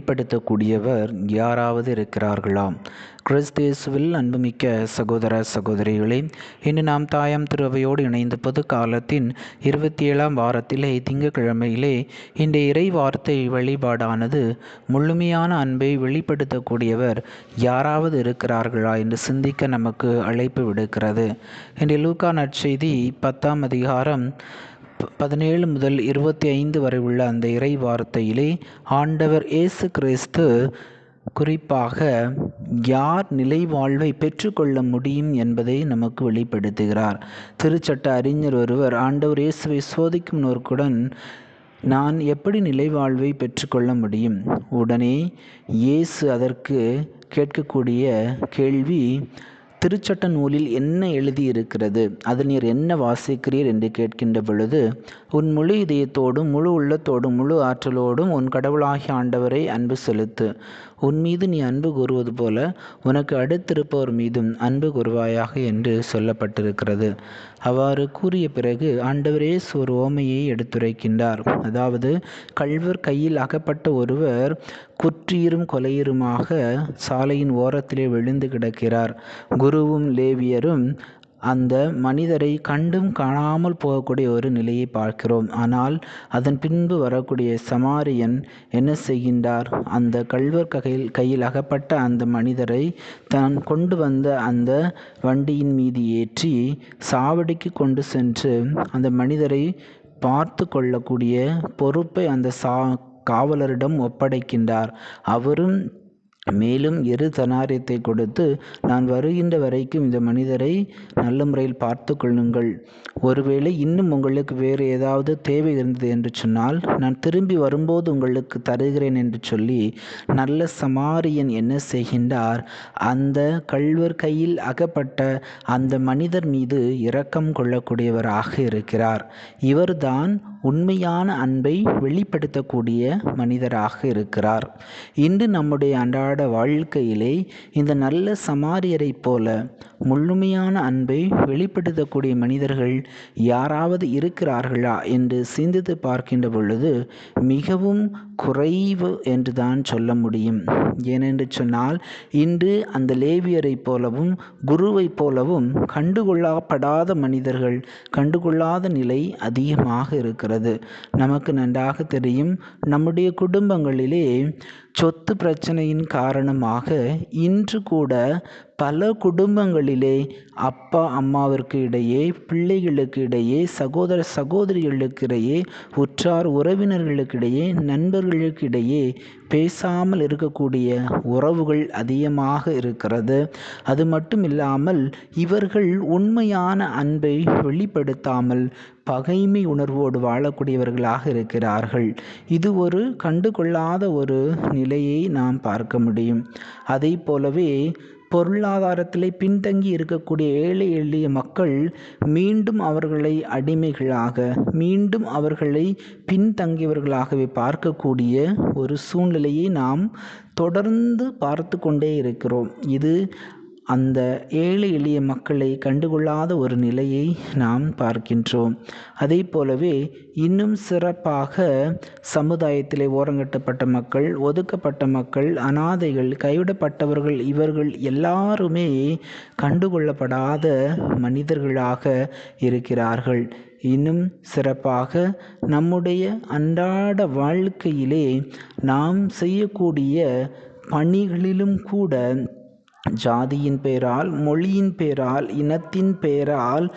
வெளிப்படுத்தக்கூடியவர் யாராவது இருக்கிறார்களாம்? கிறிஸ்தேசுவில் அன்புமிக்க சகோதர சகோதரிகளே, இன்று நாம் தாயாம் திருவையோடு இணைந்த பொது காலத்தின் 27ஆம் வாரத்திலே திங்கட்கிழமையிலே இந்த இறை வார்த்தை வழிபாடானது முழுமையான அன்பை வெளிப்படுத்தக்கூடியவர் யாராவது இருக்கிறார்களா என்று சிந்திக்க நமக்கு அழைப்பு விடுக்கிறது. இன்றைய லூக்கா நற்செய்தி 10ஆம் அதிகாரம் 17 முதல் 25 வரை உள்ள அந்த இறை வார்த்தையிலே ஆண்டவர் இயேசு கிறிஸ்து குறிப்பாக யார் நிலை வாழ்வை பெற்றுக்கொள்ள முடியும் என்பதை நமக்கு வெளிப்படுத்துகிறார். திருச்சட்ட அறிஞர் ஒருவர் ஆண்டவர் இயேசுவை சோதிக்கும் நோக்குடன் நான் எப்படி நிலை வாழ்வை பெற்றுக்கொள்ள முடியும்? உடனே இயேசு அதற்கு கேட்கக்கூடிய கேள்வி, திருச்சட்ட நூலில் என்ன எழுதியிருக்கிறது, அதில் நீர் என்ன வாசிக்கிறீர் என்று கேட்கின்ற பொழுது, உன் முழு இதயத்தோடும் முழு உள்ளத்தோடும் முழு ஆற்றலோடும் உன் கடவுளாகிய ஆண்டவரை அன்பு செலுத்து, உன் மீது நீ அன்பு கூறுவது போல உனக்கு அடுத்திருப்பவர் மீதும் அன்பு கூறுவாயாக என்று சொல்லப்பட்டிருக்கிறது. அவ்வாறு கூறிய பிறகு ஆண்டவர் இயேசு ஒரு உவமையை எடுத்துரைக்கின்றார். அதாவது, கள்வர் கையில் அகப்பட்ட ஒருவர் குற்றீரும் கொலையுருமாக சாலையின் ஓரத்திலே விழுந்து கிடக்கிறார். குருவும் லேவியரும் அந்த மனிதரை கண்டும் காணாமல் போகக்கூடிய ஒரு நிலையை பார்க்கிறோம். ஆனால் அதன் பின்பு வரக்கூடிய சமாரியன் என்ன செய்கின்றார்? அந்த கள்வர் கையில் அகப்பட்ட அந்த மனிதரை தான் கொண்டு வந்த அந்த வண்டியின் மீது ஏற்றி சாவடிக்கு கொண்டு சென்று அந்த மனிதரை பார்த்து கொள்ளக்கூடிய பொறுப்பை அந்த காவலரிடம் ஒப்படைக்கின்றார். அவரும் மேலும் 2 தெனாரியத்தை கொடுத்து, நான் வருகின்ற வரைக்கும் இந்த மனிதரை நல்ல முறையில் பார்த்து கொள்ளுங்கள், ஒருவேளை இன்னும் உங்களுக்கு வேறு ஏதாவது தேவை இருந்தது என்று சொன்னால் நான் திரும்பி வரும்போது உங்களுக்கு தருகிறேன் என்று சொல்லி நல்ல சமாரியன் என்ன செய்கின்றார்? அந்த கள்வர் கையில் அகப்பட்ட அந்த மனிதர் மீது இரக்கம் கொள்ளக்கூடியவராக இருக்கிறார். இவர்தான் உண்மையான அன்பை வெளிப்படுத்தக்கூடிய மனிதராக இருக்கிறார். இன்று நம்முடைய அன்றாட வாழ்க்கையிலே இந்த நல்ல சமாரியரை போல முழுமையான அன்பை வெளிப்படுத்தக்கூடிய மனிதர்கள் யாராவது இருக்கிறார்களா என்று சிந்தித்து பார்க்கின்ற பொழுது மிகவும் குறைவு என்று தான் சொல்ல முடியும். ஏனென்று சொன்னால், இன்று அந்த லேவியரை போலவும் குருவை போலவும் கண்டுகொள்ளப்படாத மனிதர்கள், கண்டுகொள்ளாத நிலை அதிகமாக இருக்கிறது. நமக்கு நன்றாக தெரியும், நம்முடைய குடும்பங்களிலே சொத்து பிரச்சனையின் காரணமாக இன்று கூட பல குடும்பங்களிலே அப்பா அம்மாவிற்கு இடையே, பிள்ளைகளுக்கு இடையே, சகோதர சகோதரிகளுக்கு இடையே, உற்றார் உறவினர்களுக்கிடையே, நண்பர்களுக்கு இடையே பேசாமல் இருக்கக்கூடிய உறவுகள் அதிகமாக இருக்கிறது. அது மட்டும் இல்லாமல் இவர்கள் உண்மையான அன்பை வெளிப்படுத்தாமல் பகைமை உணர்வோடு வாழக்கூடியவர்களாக இருக்கிறார்கள். இது ஒரு கண்டுகொள்ளாத ஒரு நிலையை நாம் பார்க்க முடியும். அதை போலவே பொருளாதாரத்திலே பின்தங்கி இருக்கக்கூடிய ஏழை எளிய மக்கள் மீண்டும் அவர்களை அடிமைகளாக, மீண்டும் அவர்களை பின்தங்கியவர்களாகவே பார்க்கக்கூடிய ஒரு சூழ்நிலையை நாம் தொடர்ந்து பார்த்து கொண்டே இருக்கிறோம். இது அந்த ஏழை எளிய மக்களை கண்டுகொள்ளாத ஒரு நிலையை நாம் பார்க்கின்றோம். அதே போலவே இன்னும் சிறப்பாக சமுதாயத்திலே ஓரங்கட்டப்பட்ட மக்கள், ஒதுக்கப்பட்ட மக்கள், அனாதைகள், கைவிடப்பட்டவர்கள், இவர்கள் எல்லாருமே கண்டுகொள்ளப்படாத மனிதர்களாக இருக்கிறார்கள். இன்னும் சிறப்பாக நம்முடைய அன்றாட வாழ்க்கையிலே நாம் செய்யக்கூடிய பணிகளிலும் கூட ஜாதியின் பெயரால், மொழியின் பெயரால், இனத்தின் பெயரால்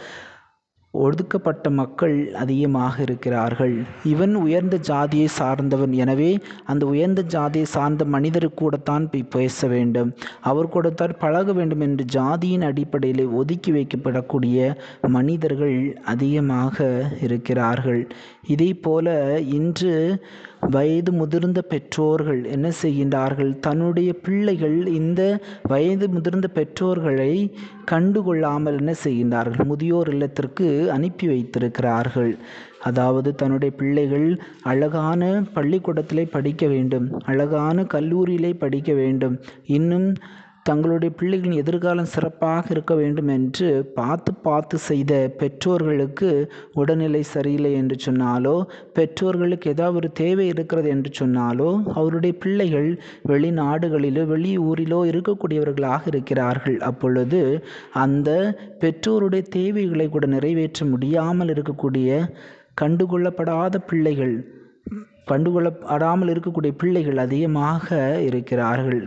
ஒதுக்கப்பட்ட மக்கள் அதிகமாக இருக்கிறார்கள். இவன் உயர்ந்த ஜாதியை சார்ந்தவன், எனவே அந்த உயர்ந்த ஜாதியை சார்ந்த மனிதருக்கு கூடத்தான் போய் பேச வேண்டும், அவர் கூடத்தான் பழக வேண்டும் என்று ஜாதியின் அடிப்படையில் ஒதுக்கி வைக்கப்படக்கூடிய மனிதர்கள் அதிகமாக இருக்கிறார்கள். இதே போல இன்று வயது முதிர்ந்த பெற்றோர்கள் என்ன செய்கின்றார்கள்? தன்னுடைய பிள்ளைகள் இந்த வயது முதிர்ந்த பெற்றோர்களை கண்டுகொள்ளாமல் என்ன செய்கின்றார்கள்? முதியோர் இல்லத்திற்கு அனுப்பி வைத்திருக்கிறார்கள். அதாவது தன்னுடைய பிள்ளைகள் அழகான பள்ளிக்கூடத்திலே படிக்க வேண்டும், அழகான கல்லூரியிலே படிக்க வேண்டும், இன்னும் தங்களுடைய பிள்ளைகளின் எதிர்காலம் சிறப்பாக இருக்க வேண்டும் என்று பார்த்து செய்த பெற்றோர்களுக்கு உடல்நிலை சரியில்லை என்று சொன்னாலோ, பெற்றோர்களுக்கு ஏதாவது ஒரு தேவை இருக்கிறது என்று சொன்னாலோ, அவருடைய பிள்ளைகள் வெளிநாடுகளிலோ வெளியூரிலோ இருக்கக்கூடியவர்களாக இருக்கிறார்கள். அப்பொழுது அந்த பெற்றோருடைய தேவைகளை கூட நிறைவேற்ற முடியாமல் இருக்கக்கூடிய கண்டுகொள்ளப்படாமல் இருக்கக்கூடிய பிள்ளைகள் அதிகமாக இருக்கிறார்கள்.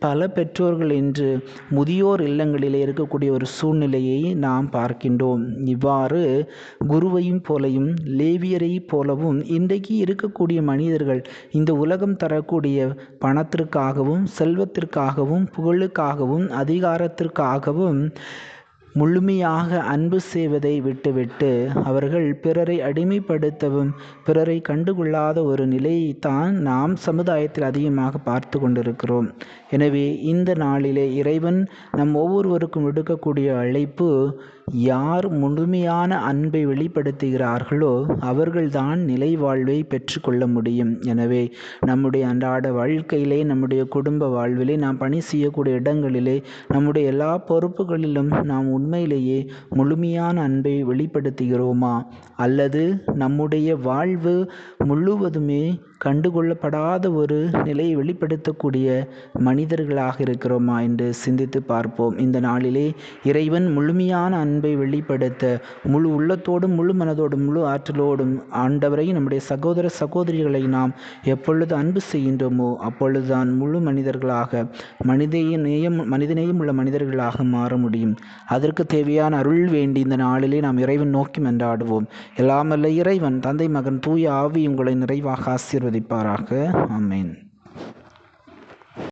பல பெற்றோர்கள் இன்று முதியோர் இல்லங்களிலே இருக்கக்கூடிய ஒரு சூழ்நிலையை நாம் பார்க்கின்றோம். இவ்வாறு குருவையும் போலையும் லேவியரை போலவும் இன்றைக்கு இருக்கக்கூடிய மனிதர்கள் இந்த உலகம் தரக்கூடிய பணத்திற்காகவும் செல்வத்திற்காகவும் புகழுக்காகவும் அதிகாரத்திற்காகவும் முழுமையாக அன்பு செய்வதை விட்டுவிட்டு அவர்கள் பிறரை அடிமைப்படுத்தவும் பிறரை கண்டுகொள்ளாத ஒரு நிலையைத்தான் நாம் சமுதாயத்தில் அதிகமாக பார்த்து கொண்டிருக்கிறோம். எனவே இந்த நாளிலே இறைவன் நம் ஒவ்வொருவருக்கும் விடுக்கக்கூடிய அழைப்பு, யார் முழுமையான அன்பை வெளிப்படுத்துகிறார்களோ அவர்கள்தான் நிலை வாழ்வை பெற்றுக்கொள்ள முடியும். எனவே நம்முடைய அன்றாட வாழ்க்கையிலே, நம்முடைய குடும்ப வாழ்விலே, நாம் பணி செய்யக்கூடிய இடங்களிலே, நம்முடைய எல்லா பொறுப்புகளிலும் நாம் உண்மையிலேயே முழுமையான அன்பை வெளிப்படுத்துகிறோமா? அல்லது நம்முடைய வாழ்வு முழுவதுமே கண்டுகொள்ளப்படாத ஒரு நிலையை வெளிப்படுத்தக்கூடிய மனிதர்களாக இருக்கிறோமா என்று சிந்தித்து பார்ப்போம். இந்த நாளிலே இறைவன் முழுமையான அன்பை வெளிப்படுத்த முழு உள்ளத்தோடும் முழு மனதோடும் முழு ஆற்றலோடும் ஆண்டவரை நம்முடைய சகோதர சகோதரிகளை நாம் எப்பொழுது அன்பு செய்கின்றோமோ அப்பொழுதுதான் முழு மனிதர்களாக மனிதநேயம் உள்ள மனிதர்களாக மாற முடியும். அதற்கு தேவையான அருள் வேண்டி இந்த நாளிலே நாம் இறைவன் நோக்கி மன்றாடுவோம். எல்லாமல்ல இறைவன் தந்தை மகன் தூய ஆவி உங்களை நிறைவாக ஆசீர்வதிப்பாராக. ஆமென்.